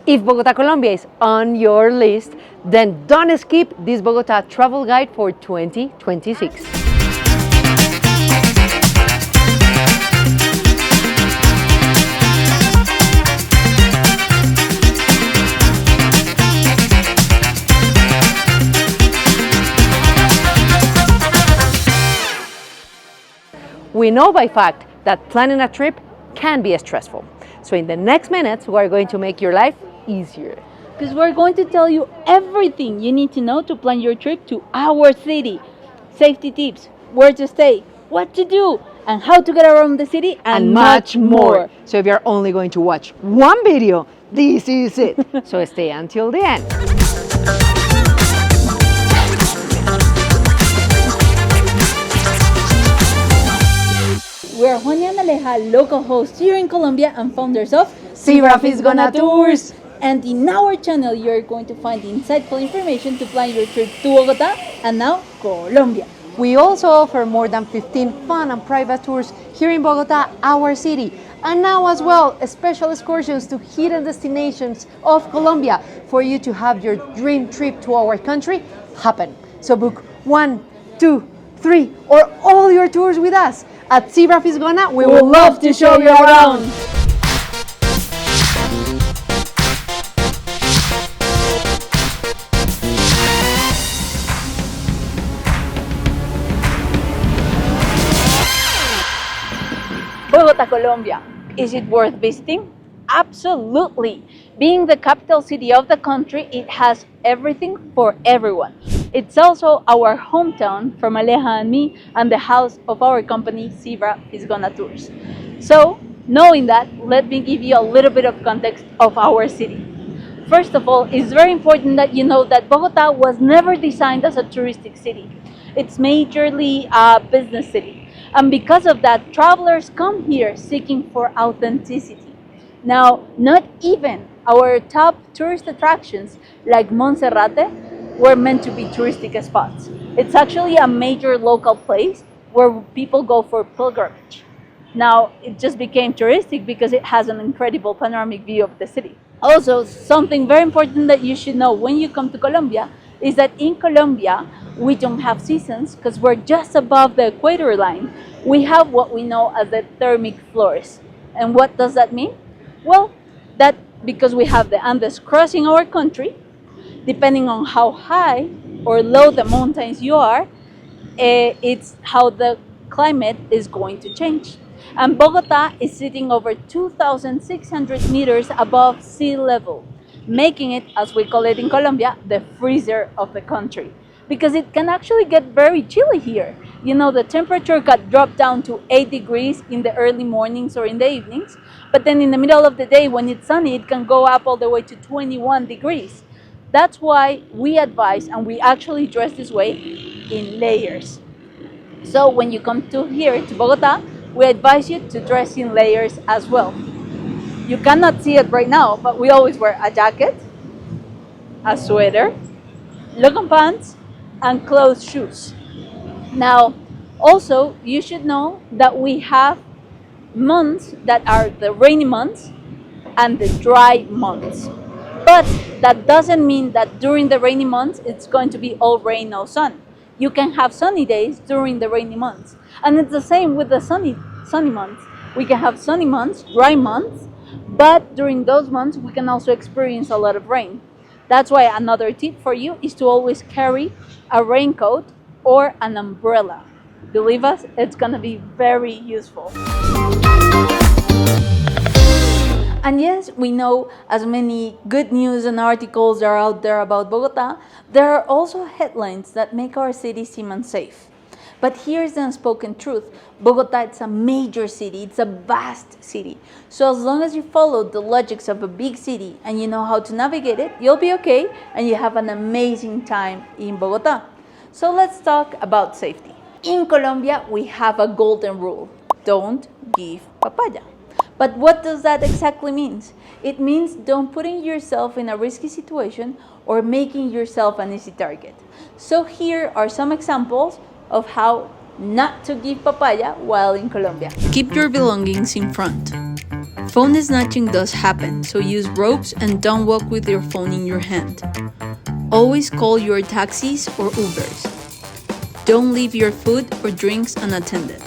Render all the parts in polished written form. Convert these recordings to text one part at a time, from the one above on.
If Bogota, Colombia is on your list, then don't skip this Bogota travel guide for 2026. We know by fact that planning a trip can be stressful. So in the next minutes, we are going to make your life easier. Because we're going to tell you everything you need to know to plan your trip to our city. Safety tips, where to stay, what to do, and how to get around the city, and much more. So if you're only going to watch one video, this is it. So stay until the end. We're Juani and Aleja, local hosts here in Colombia and founders of Zebra Fisgona Tours. And in our channel, you're going to find insightful information to plan your trip to Bogota and now Colombia. We also offer more than 15 fun and private tours here in Bogota, our city. And now as well, special excursions to hidden destinations of Colombia for you to have your dream trip to our country happen. So book 1, 2, 3, or all your tours with us. At Zebra Fisgona, we would love to show you around. Bogota, Colombia. Is it worth visiting? Absolutely. Being the capital city of the country, it has everything for everyone. It's also our hometown from Aleja and me, and the house of our company, Zebra Fisgona Tours. So, knowing that, let me give you a little bit of context of our city. First of all, it's very important that you know that Bogota was never designed as a touristic city. It's majorly a business city. And because of that, travelers come here seeking for authenticity. Now, not even our top tourist attractions like Monserrate were meant to be touristic spots. It's actually a major local place where people go for pilgrimage. Now, it just became touristic because it has an incredible panoramic view of the city. Also, something very important that you should know when you come to Colombia is that in Colombia, we don't have seasons because we're just above the equator line. We have what we know as the thermic floors. And what does that mean? Well, that because we have the Andes crossing our country, depending on how high or low the mountains you are, it's how the climate is going to change. And Bogota is sitting over 2,600 meters above sea level, making it, as we call it in Colombia, the freezer of the country. Because it can actually get very chilly here. You know, the temperature got dropped down to 8 degrees in the early mornings or in the evenings, but then in the middle of the day when it's sunny, it can go up all the way to 21 degrees. That's why we advise, and we actually dress this way, in layers. So when you come to here, to Bogota, we advise you to dress in layers as well. You cannot see it right now, but we always wear a jacket, a sweater, long pants, and closed shoes. Now, also, you should know that we have months that are the rainy months and the dry months. But that doesn't mean that during the rainy months, it's going to be all rain, no sun. You can have sunny days during the rainy months. And it's the same with the sunny months. We can have sunny months, dry months, but during those months, we can also experience a lot of rain. That's why another tip for you is to always carry a raincoat or an umbrella. Believe us, it's gonna be very useful. And yes, we know as many good news and articles are out there about Bogota, there are also headlines that make our city seem unsafe. But here's the unspoken truth. Bogota, it's a major city, it's a vast city. So as long as you follow the logics of a big city and you know how to navigate it, you'll be okay and you have an amazing time in Bogota. So let's talk about safety. In Colombia, we have a golden rule. Don't give papaya. But what does that exactly mean? It means don't putting yourself in a risky situation or making yourself an easy target. So here are some examples of how not to give papaya while in Colombia. Keep your belongings in front. Phone snatching does happen, so use ropes and don't walk with your phone in your hand. Always call your taxis or Ubers. Don't leave your food or drinks unattended.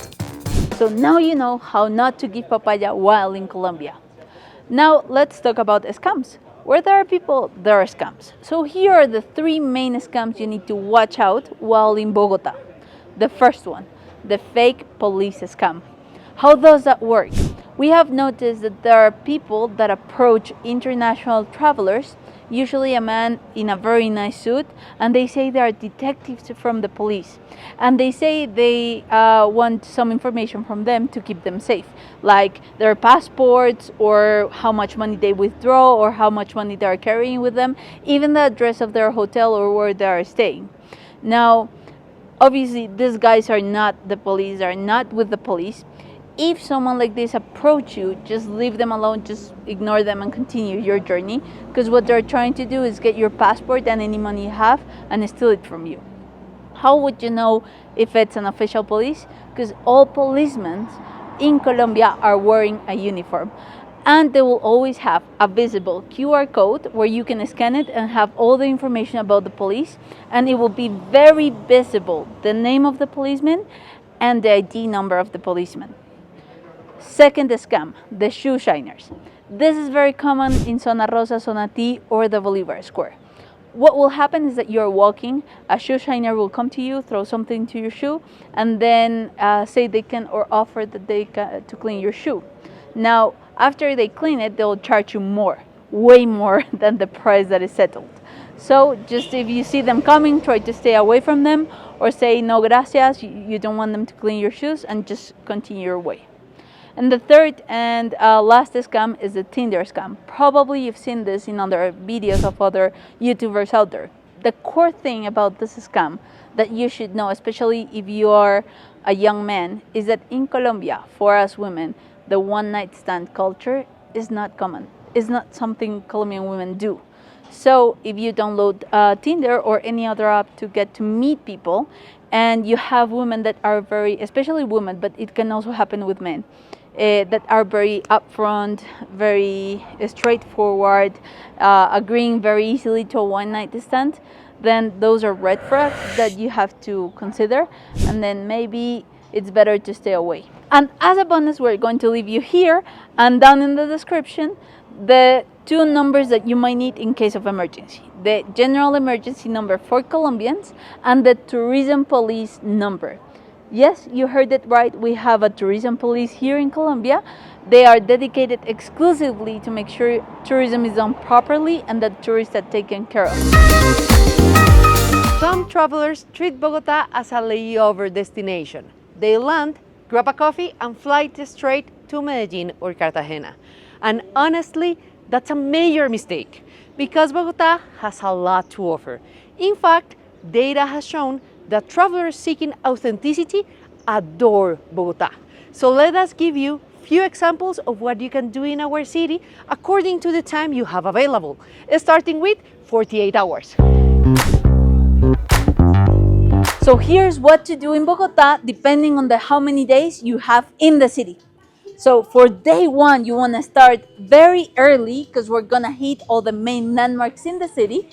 So now you know how not to give papaya while in Colombia. Now let's talk about scams. Where there are people, there are scams. So here are the three main scams you need to watch out while in Bogota. The first one, the fake police scam. How does that work? We have noticed that there are people that approach international travelers, usually a man in a very nice suit, and they say they are detectives from the police. And they say they want some information from them to keep them safe, like their passports or how much money they withdraw or how much money they are carrying with them, even the address of their hotel or where they are staying. Now, obviously, these guys are not the police, are not with the police. If someone like this approach you, just leave them alone, just ignore them and continue your journey, because what they're trying to do is get your passport and any money you have and steal it from you. How would you know if it's an official police? Because all policemen in Colombia are wearing a uniform, and they will always have a visible QR code where you can scan it and have all the information about the police, and it will be very visible, the name of the policeman and the ID number of the policeman. Second scam, the shoe shiners. This is very common in Zona Rosa, Zona T, or the Bolivar Square. What will happen is that you're walking, a shoe shiner will come to you, throw something to your shoe, and then say they can or offer that they can to clean your shoe. Now, after they clean it, they'll charge you more, way more than the price that is settled. So just if you see them coming, try to stay away from them or say no gracias, you don't want them to clean your shoes, and just continue your way. And the third and last scam is the Tinder scam. Probably you've seen this in other videos of other YouTubers out there. The core thing about this scam that you should know, especially if you are a young man, is that in Colombia, for us women, the one-night stand culture is not common. It's not something Colombian women do. So if you download Tinder or any other app to get to meet people, and you have women that are very, especially women, but it can also happen with men, that are very upfront, very straightforward, agreeing very easily to a one-night stand, then those are red flags that you have to consider, and then maybe it's better to stay away. And as a bonus, we're going to leave you here and down in the description the two numbers that you might need in case of emergency: the general emergency number for Colombians and the tourism police number. Yes, you heard it right. We have a tourism police here in Colombia. They are dedicated exclusively to make sure tourism is done properly and that tourists are taken care of. Some travelers treat Bogota as a layover destination. They land, grab a coffee, and fly straight to Medellin or Cartagena. And honestly, that's a major mistake because Bogota has a lot to offer. In fact, data has shown that travelers seeking authenticity adore Bogota. So let us give you a few examples of what you can do in our city according to the time you have available, starting with 48 hours. So here's what to do in Bogota depending on how many days you have in the city. So for day one, you want to start very early because we're gonna hit all the main landmarks in the city,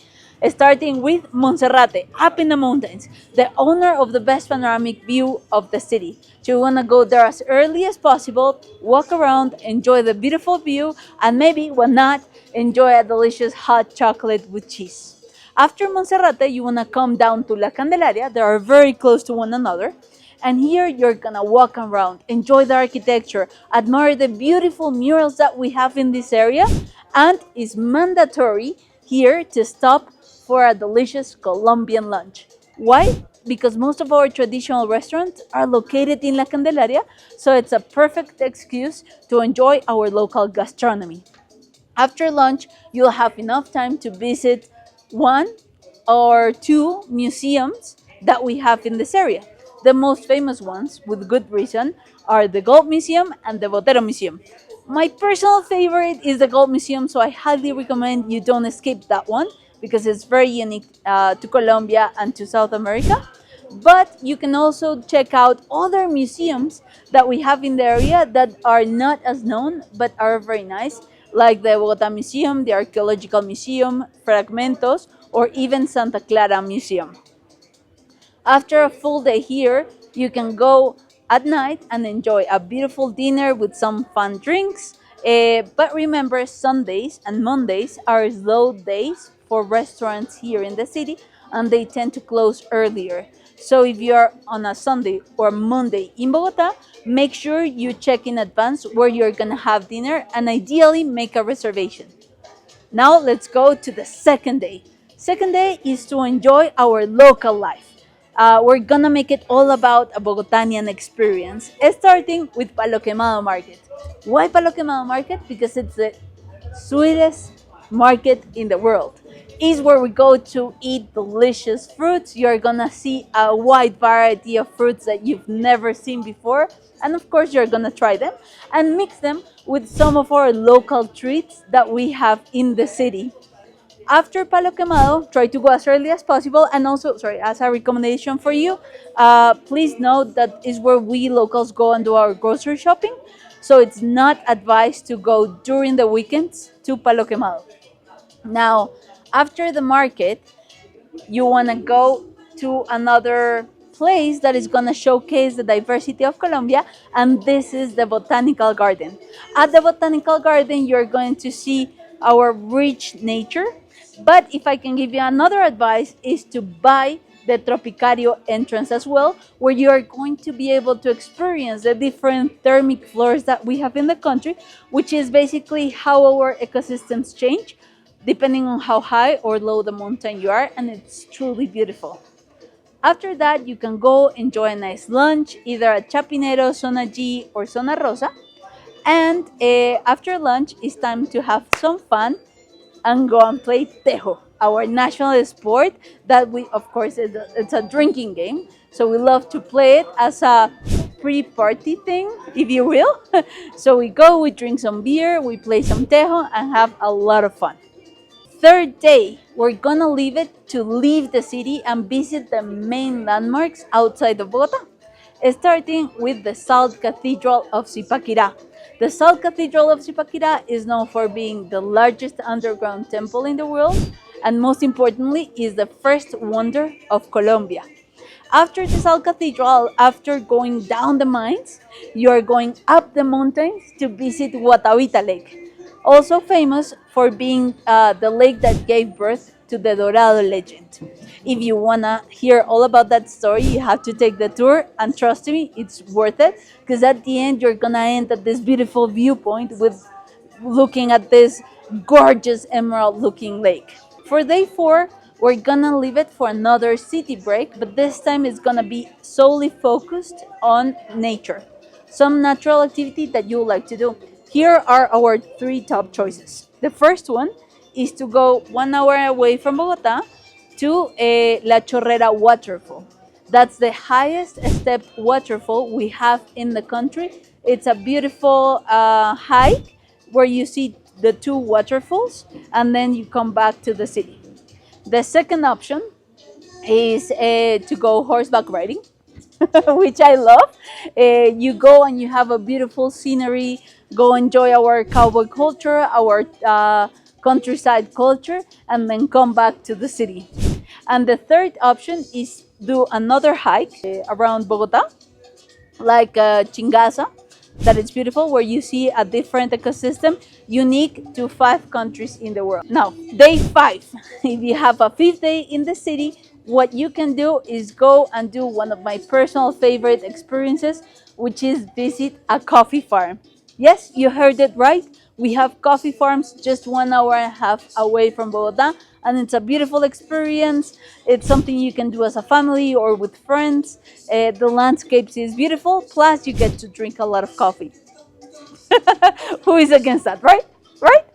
starting with Monserrate, up in the mountains, the owner of the best panoramic view of the city. So you want to go there as early as possible, walk around, enjoy the beautiful view, and maybe, why not, enjoy a delicious hot chocolate with cheese. After Monserrate, you want to come down to La Candelaria. They are very close to one another. And here you're gonna walk around, enjoy the architecture, admire the beautiful murals that we have in this area, and it's mandatory here to stop for a delicious Colombian lunch. Why? Because most of our traditional restaurants are located in La Candelaria, so it's a perfect excuse to enjoy our local gastronomy. After lunch, you'll have enough time to visit one or two museums that we have in this area. The most famous ones, with good reason, are the Gold Museum and the Botero Museum. My personal favorite is the Gold Museum, so I highly recommend you don't skip that one because it's very unique to Colombia and to South America. But you can also check out other museums that we have in the area that are not as known but are very nice, like the Bogota Museum, the Archaeological Museum, Fragmentos, or even Santa Clara Museum. After a full day here, you can go at night and enjoy a beautiful dinner with some fun drinks. But remember, Sundays and Mondays are slow days for restaurants here in the city, and they tend to close earlier. So if you are on a Sunday or Monday in Bogota, make sure you check in advance where you're gonna have dinner and ideally make a reservation. Now let's go to the second day. Second day is to enjoy our local life. We're gonna make it all about a Bogotanian experience, starting with Palo Quemado Market. Why Palo Quemado Market? Because it's the sweetest market in the world. Is where we go to eat delicious fruits. You're gonna see a wide variety of fruits that you've never seen before, and of course you're gonna try them and mix them with some of our local treats that we have in the city. After Palo Quemado, try to go as early as possible. And also, sorry, as a recommendation for you, please note that is where we locals go and do our grocery shopping. So it's not advised to go during the weekends to Palo Quemado. Now, after the market, you want to go to another place that is going to showcase the diversity of Colombia, and this is the Botanical Garden. At the Botanical Garden, you're going to see our rich nature, but if I can give you another advice is to buy the Tropicario entrance as well, where you are going to be able to experience the different thermic floors that we have in the country, which is basically how our ecosystems change depending on how high or low the mountain you are, and it's truly beautiful. After that, you can go enjoy a nice lunch, either at Chapinero, Zona G, or Zona Rosa. And after lunch, it's time to have some fun and go and play Tejo, our national sport that we, of course, it's a drinking game. So we love to play it as a pre-party thing, if you will. So we go, we drink some beer, we play some Tejo, and have a lot of fun. Third day, we're gonna leave it to leave the city and visit the main landmarks outside of Bogota, starting with the Salt Cathedral of Zipaquirá. The Salt Cathedral of Zipaquirá is known for being the largest underground temple in the world, and most importantly, is the first wonder of Colombia. After the Salt Cathedral, after going down the mines, you are going up the mountains to visit Guatavita Lake, also famous for being the lake that gave birth to the Dorado legend. If you wanna hear all about that story, you have to take the tour, and trust me, it's worth it, because at the end you're gonna end at this beautiful viewpoint with looking at this gorgeous emerald looking lake. For day 4, we're gonna leave it for another city break, but this time it's gonna be solely focused on nature, some natural activity that you would like to do. Here are our 3 top choices. The first one is to go 1 hour away from Bogota to La Chorrera waterfall. That's the highest stepped waterfall we have in the country. It's a beautiful hike where you see the 2 waterfalls, and then you come back to the city. The second option is to go horseback riding, which I love. You go and you have a beautiful scenery, go enjoy our cowboy culture, our countryside culture, and then come back to the city. And the third option is do another hike around Bogota, like Chingaza, that is beautiful, where you see a different ecosystem unique to 5 countries in the world. Now, day 5, if you have a 5th day in the city, what you can do is go and do one of my personal favorite experiences, which is visit a coffee farm. Yes, you heard it right. We have coffee farms just 1 hour and a half away from Bogota, and it's a beautiful experience. It's something you can do as a family or with friends. The landscapes is beautiful, plus you get to drink a lot of coffee. Who is against that, right? Right?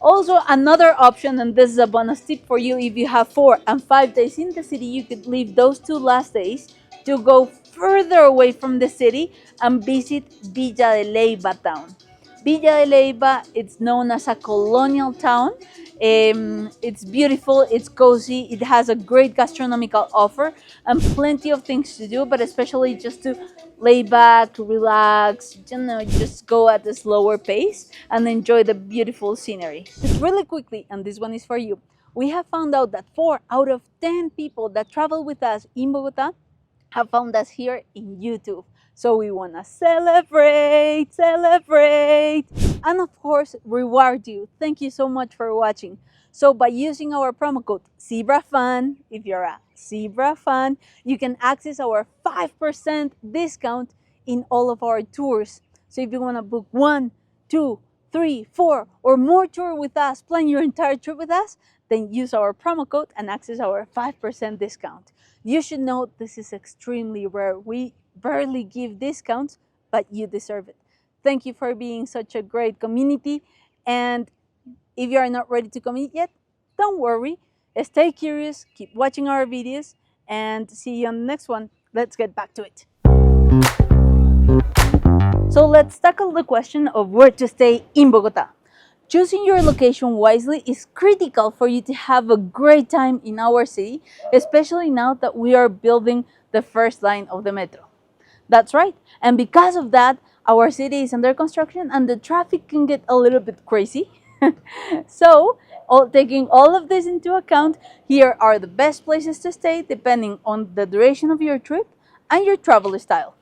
Also, another option, and this is a bonus tip for you, if you have 4 and 5 days in the city, you could leave those 2 last days to go further away from the city and visit Villa de Leyva town. Villa de Leyva, it's known as a colonial town. It's beautiful, it's cozy, it has a great gastronomical offer and plenty of things to do, but especially just to lay back, relax, just go at a slower pace and enjoy the beautiful scenery. Just really quickly, and this one is for you, we have found out that 4 out of 10 people that travel with us in Bogota have found us here in YouTube. So we want to celebrate, and of course, reward you. Thank you so much for watching. So by using our promo code ZebraFan, if you're a Zebra fan, you can access our 5% discount in all of our tours. So if you want to book 1, 2, 3, 4, or more tour with us, plan your entire trip with us, then use our promo code and access our 5% discount. You should know this is extremely rare. We barely give discounts, but you deserve it. Thank you for being such a great community. And if you are not ready to commit yet, don't worry. Stay curious, keep watching our videos, and see you on the next one. Let's get back to it. So let's tackle the question of where to stay in Bogota. Choosing your location wisely is critical for you to have a great time in our city, especially now that we are building the first line of the metro. That's right, and because of that, our city is under construction and the traffic can get a little bit crazy. So, taking all of this into account, here are the best places to stay depending on the duration of your trip and your travel style.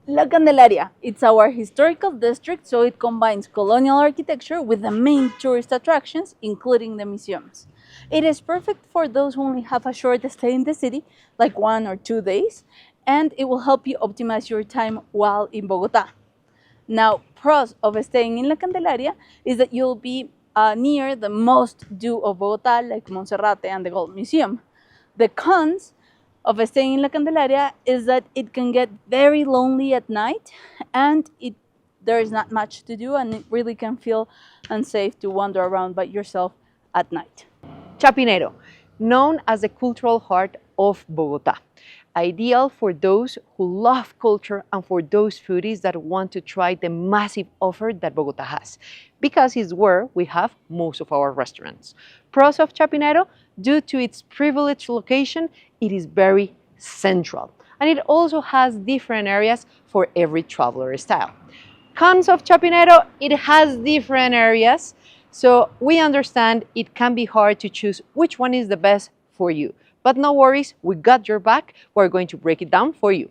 La Candelaria, it's our historical district, so it combines colonial architecture with the main tourist attractions, including the museums. It is perfect for those who only have a short stay in the city, like 1 or 2 days, and it will help you optimize your time while in Bogota. Now, pros of staying in La Candelaria is that you'll be near the most do of Bogota, like Monserrate and the Gold Museum. The cons of staying in La Candelaria is that it can get very lonely at night and there is not much to do and it really can feel unsafe to wander around by yourself at night. Chapinero, known as the cultural heart of Bogota. Ideal for those who love culture and for those foodies that want to try the massive offer that Bogota has, because it's where we have most of our restaurants. Pros of Chapinero, due to its privileged location, it is very central, and it also has different areas for every traveler style. Cons of Chapinero, it has different areas, so we understand it can be hard to choose which one is the best for you. But no worries, we got your back. We're going to break it down for you.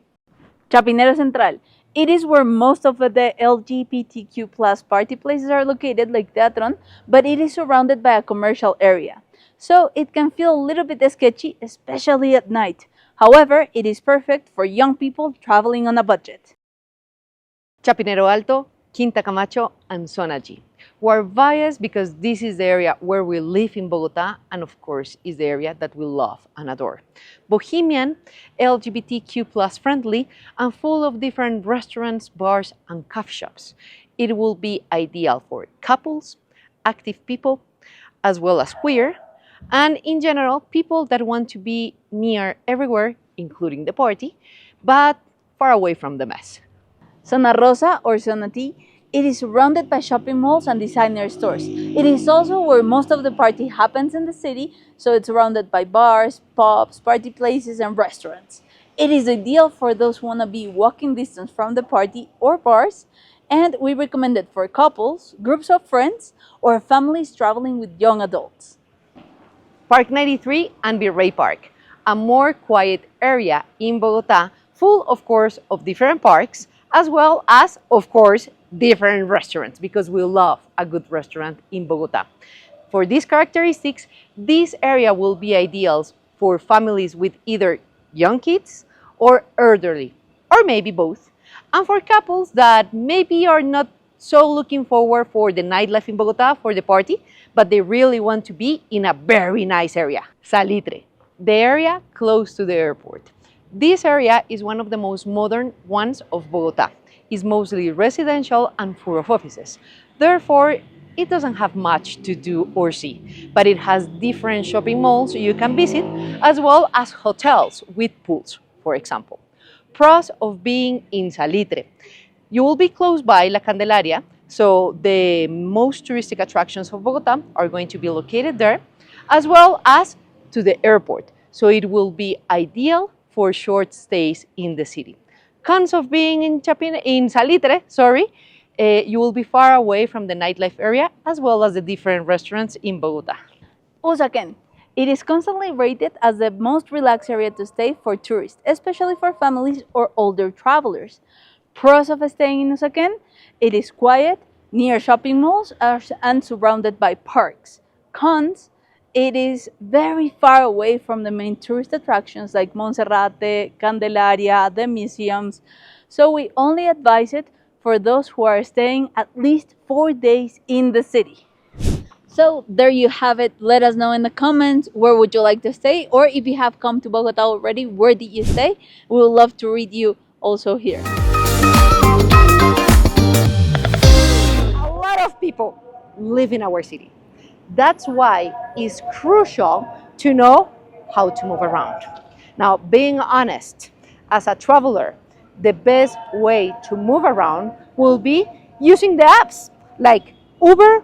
Chapinero Central. It is where most of the LGBTQ plus party places are located, like Teatron, but it is surrounded by a commercial area. So it can feel a little bit sketchy, especially at night. However, it is perfect for young people traveling on a budget. Chapinero Alto, Quinta Camacho, and Zona G. We're biased because this is the area where we live in Bogota, and of course is the area that we love and adore. Bohemian, LGBTQ plus friendly, and full of different restaurants, bars, and coffee shops. It will be ideal for couples, active people, as well as queer, and in general, people that want to be near everywhere, including the party, but far away from the mess. Zona Rosa or Zona T, it is surrounded by shopping malls and designer stores. It is also where most of the party happens in the city, so it's surrounded by bars, pubs, party places, and restaurants. It is ideal for those who want to be walking distance from the party or bars, and we recommend it for couples, groups of friends, or families traveling with young adults. Park 93 and Virrey Park, a more quiet area in Bogota, full of course of different parks, as well as, of course, different restaurants, because we love a good restaurant in Bogota. For these characteristics, this area will be ideal for families with either young kids or elderly, or maybe both, and for couples that maybe are not so looking forward for the nightlife in Bogota, for the party, but they really want to be in a very nice area. Salitre, the area close to the airport. This area is one of the most modern ones of Bogota. It's mostly residential and full of offices. Therefore, it doesn't have much to do or see, but it has different shopping malls you can visit, as well as hotels with pools, for example. Pros of being in Salitre. You will be close by La Candelaria, So the most touristic attractions of Bogota are going to be located there, as well as to the airport. So it will be ideal for short stays in the city. Cons of being in Salitre, you will be far away from the nightlife area as well as the different restaurants in Bogota. Usaquén. It is constantly rated as the most relaxed area to stay for tourists, especially for families or older travelers. Pros of staying in Usaquén: it is quiet, near shopping malls, and surrounded by parks. Cons: it is very far away from the main tourist attractions like Monserrate, Candelaria, the museums, so we only advise it for those who are staying at least 4 days in the city. So there you have it. Let us know in the comments where would you like to stay, or if you have come to Bogota already, where did you stay? We would love to read you also here. A lot of people live in our city. That's why it's crucial to know how to move around. Now, being honest, as a traveler, the best way to move around will be using the apps like Uber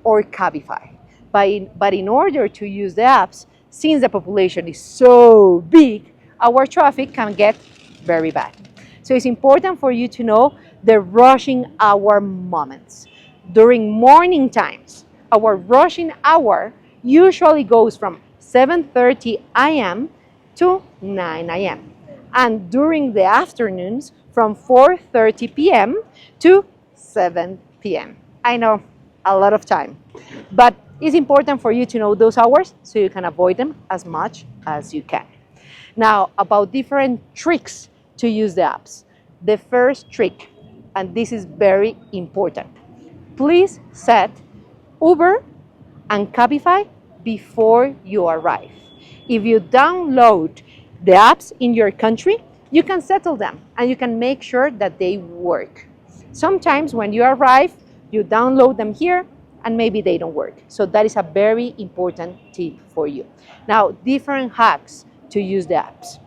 or Cabify. But in order to use the apps, since the population is so big, our traffic can get very bad. So it's important for you to know the rushing hour moments. During morning times, our rushing hour usually goes from 7:30 a.m. to 9 a.m. And during the afternoons, from 4:30 p.m. to 7 p.m. I know, a lot of time, but it's important for you to know those hours so you can avoid them as much as you can. Now, about different tricks to use the apps. The first trick, and this is very important, please set Uber and Cabify before you arrive. If you download the apps in your country, you can settle them and you can make sure that they work. Sometimes when you arrive, you download them here and maybe they don't work. So that is a very important tip for you. Now, different hacks to use the apps.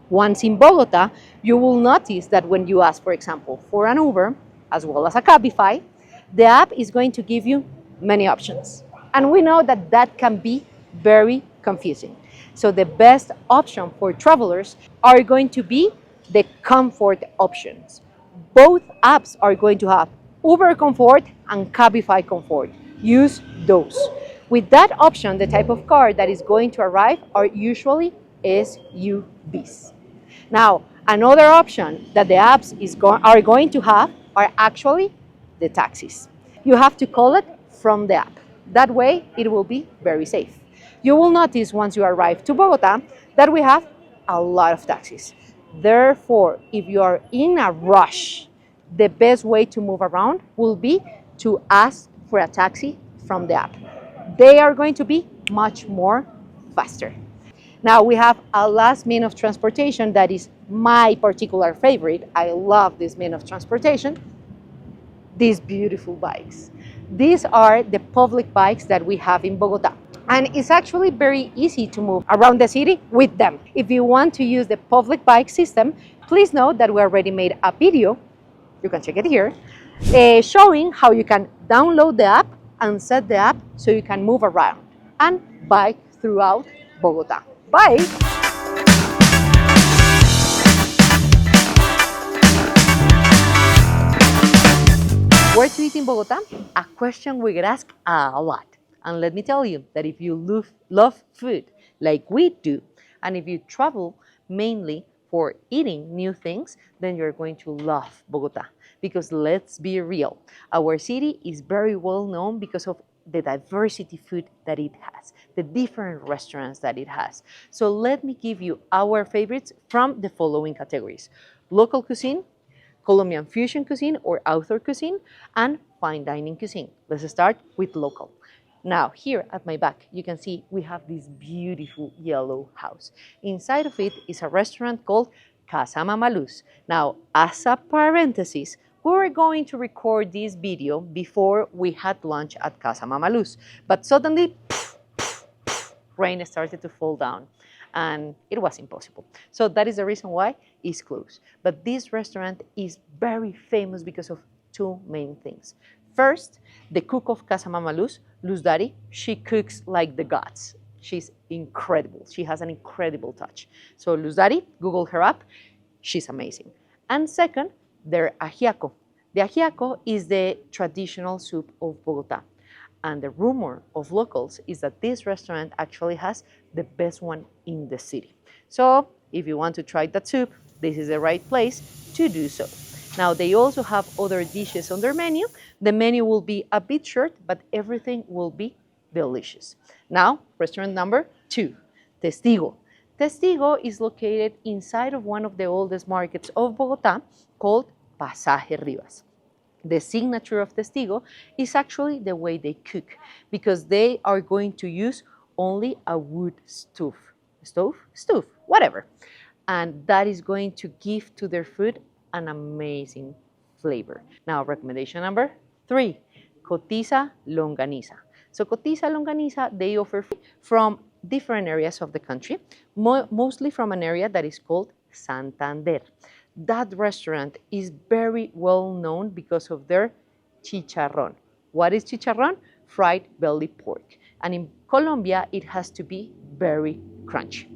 Once in Bogota, you will notice that when you ask, for example, for an Uber, as well as a Cabify, the app is going to give you many options. And we know that that can be very confusing. So the best option for travelers are going to be the comfort options. Both apps are going to have Uber Comfort and Cabify Comfort. Use those. With that option, the type of car that is going to arrive are usually SUVs. Now, another option that the apps are going to have are actually the taxis. You have to call it from the app. That way, it will be very safe. You will notice once you arrive to Bogota that we have a lot of taxis. Therefore, if you are in a rush, the best way to move around will be to ask for a taxi from the app. They are going to be much more faster. Now we have a last mean of transportation that is my particular favorite. I love this mean of transportation. These beautiful bikes. These are the public bikes that we have in Bogota. And it's actually very easy to move around the city with them. If you want to use the public bike system, please note that we already made a video, you can check it here, showing how you can download the app and set the app so you can move around and bike throughout Bogota. Bye! Where to eat in Bogota? A question we get asked a lot. And let me tell you that if you love food like we do, and if you travel mainly for eating new things, then you're going to love Bogota. Because let's be real, our city is very well known because of the diversity food that it has, the different restaurants that it has. So let me give you our favorites from the following categories: local cuisine, Colombian fusion cuisine or author cuisine, and fine dining cuisine. Let's start with local. Now, here at my back, you can see we have this beautiful yellow house. Inside of it is a restaurant called Casa Mama Luz. Now, as a parenthesis, we were going to record this video before we had lunch at Casa Mama Luz, but suddenly, rain started to fall down, and it was impossible. So that is the reason why it's closed. But this restaurant is very famous because of two main things. First, the cook of Casa Mama Luz Dari, she cooks like the gods. She's incredible. She has an incredible touch. So Luz Dari, Google her up. She's amazing. And second, their ajiaco. The ajiaco is the traditional soup of Bogota. And the rumor of locals is that this restaurant actually has the best one in the city. So if you want to try that soup, this is the right place to do so. Now, they also have other dishes on their menu. The menu will be a bit short, but everything will be delicious. Now, restaurant number 2, Testigo. Testigo is located inside of one of the oldest markets of Bogota called Pasaje Rivas. The signature of Testigo is actually the way they cook, because they are going to use only a wood stove, whatever. And that is going to give to their food an amazing flavor. Now, recommendation number 3, Cotiza Longaniza. So Cotiza Longaniza, they offer from different areas of the country, mostly from an area that is called Santander. That restaurant is very well known because of their chicharrón. What is chicharrón? Fried belly pork. And in Colombia, it has to be very crunchy.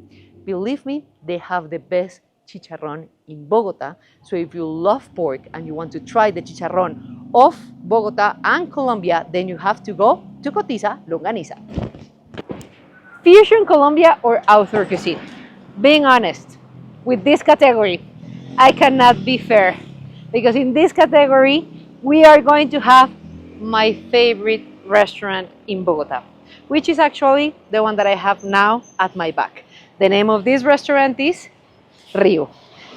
Believe me, they have the best chicharrón in Bogota. So if you love pork and you want to try the chicharrón of Bogota and Colombia, then you have to go to Cotiza Longaniza. Fusion Colombia or author cuisine? Being honest, with this category, I cannot be fair, because in this category, we are going to have my favorite restaurant in Bogota, which is actually the one that I have now at my back. The name of this restaurant is Rio.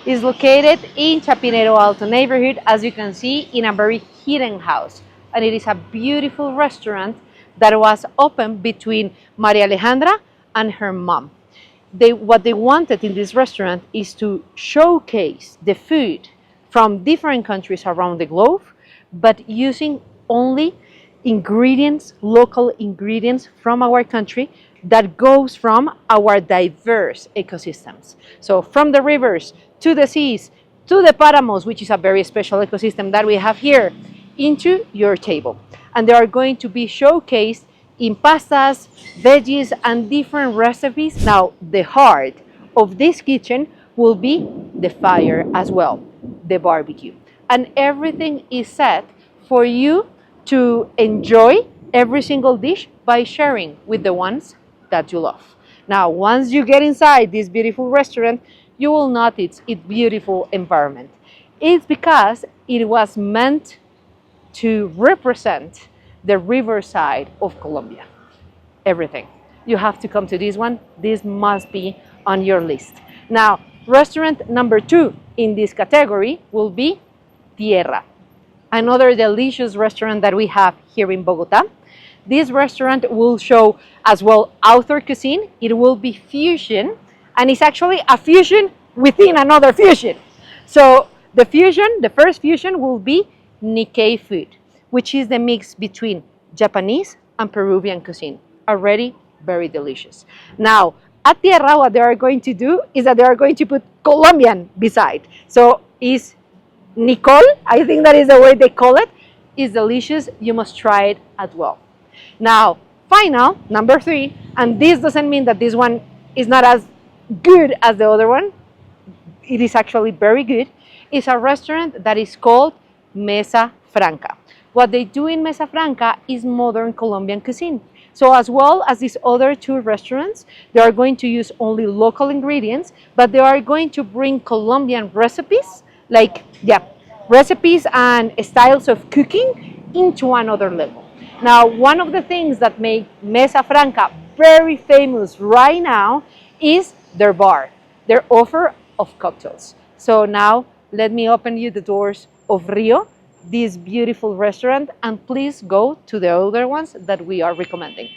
It's located in Chapinero Alto neighborhood, as you can see, in a very hidden house. And it is a beautiful restaurant that was opened between Maria Alejandra and her mom. What they wanted in this restaurant is to showcase the food from different countries around the globe, but using only ingredients, local ingredients from our country that goes from our diverse ecosystems. So from the rivers to the seas, to the paramos, which is a very special ecosystem that we have here, into your table. And they are going to be showcased in pastas, veggies, and different recipes. Now, the heart of this kitchen will be the fire as well, the barbecue. And everything is set for you to enjoy every single dish by sharing with the ones that you love. Now, once you get inside this beautiful restaurant, you will notice its beautiful environment. It's because it was meant to represent the riverside of Colombia. Everything. You have to come to this one. This must be on your list. Now, restaurant number 2 in this category will be Tierra, another delicious restaurant that we have here in Bogota. This restaurant will show as well author cuisine. It will be fusion, and it's actually a fusion within another fusion. So the first fusion will be Nikkei food, which is the mix between Japanese and Peruvian cuisine. Already very delicious. Now, at Tierra, what they are going to do is that they are going to put Colombian beside. So is Nicole, I think that is the way they call it, is delicious. You must try it as well. Now, final, number 3, and this doesn't mean that this one is not as good as the other one. It is actually very good. It's a restaurant that is called Mesa Franca. What they do in Mesa Franca is modern Colombian cuisine. So as well as these other 2 restaurants, they are going to use only local ingredients, but they are going to bring Colombian recipes, recipes and styles of cooking into another level. Now, one of the things that make Mesa Franca very famous right now is their bar, their offer of cocktails. So now, let me open you the doors of Rio, this beautiful restaurant, and please go to the other ones that we are recommending.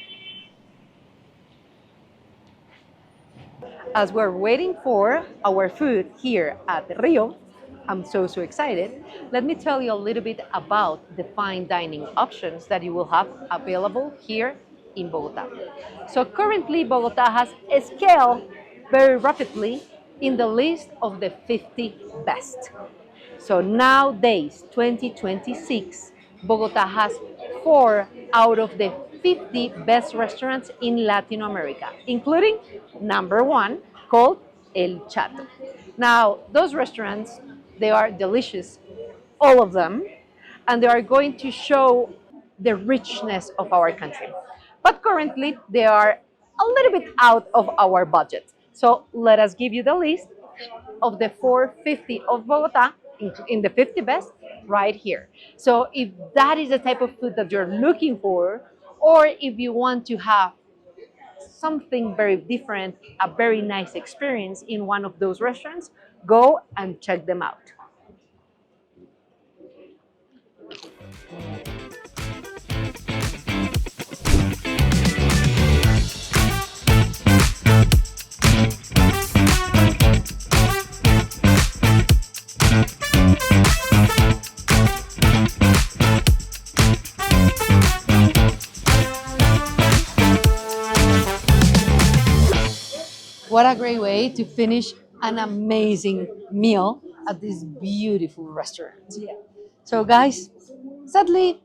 As we're waiting for our food here at Rio, I'm so excited. Let me tell you a little bit about the fine dining options that you will have available here in Bogota. So currently, Bogota has scaled very rapidly in the list of the 50 best. So nowadays, 2026, Bogota has 4 out of the 50 best restaurants in Latin America, including number one called El Chato. Now, those restaurants, they are delicious, all of them, and they are going to show the richness of our country. But currently, they are a little bit out of our budget. So let us give you the list of the 450 of Bogota in the 50 best right here. So if that is the type of food that you're looking for, or if you want to have something very different, a very nice experience in one of those restaurants, go and check them out. What a great way to finish an amazing meal at this beautiful restaurant. Yeah. So, guys, sadly,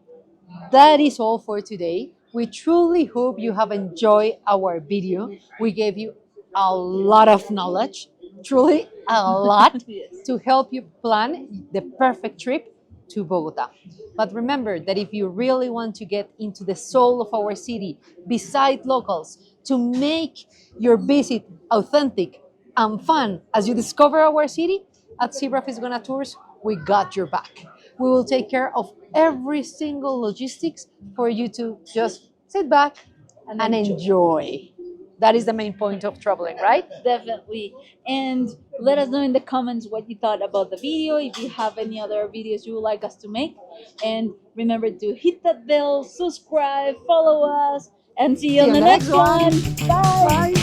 that is all for today. We truly hope you have enjoyed our video. We gave you a lot of knowledge, truly a lot, Yes. to help you plan the perfect trip to Bogota. But remember that if you really want to get into the soul of our city, beside locals, to make your visit authentic and fun as you discover our city, at Zebra Fisgona Tours, we got your back. We will take care of every single logistics for you to just sit back and enjoy. That is the main point of traveling, right? Definitely. And let us know in the comments what you thought about the video, if you have any other videos you would like us to make. And remember to hit that bell, subscribe, follow us, and see you See on you the next next one. one. Bye. Bye.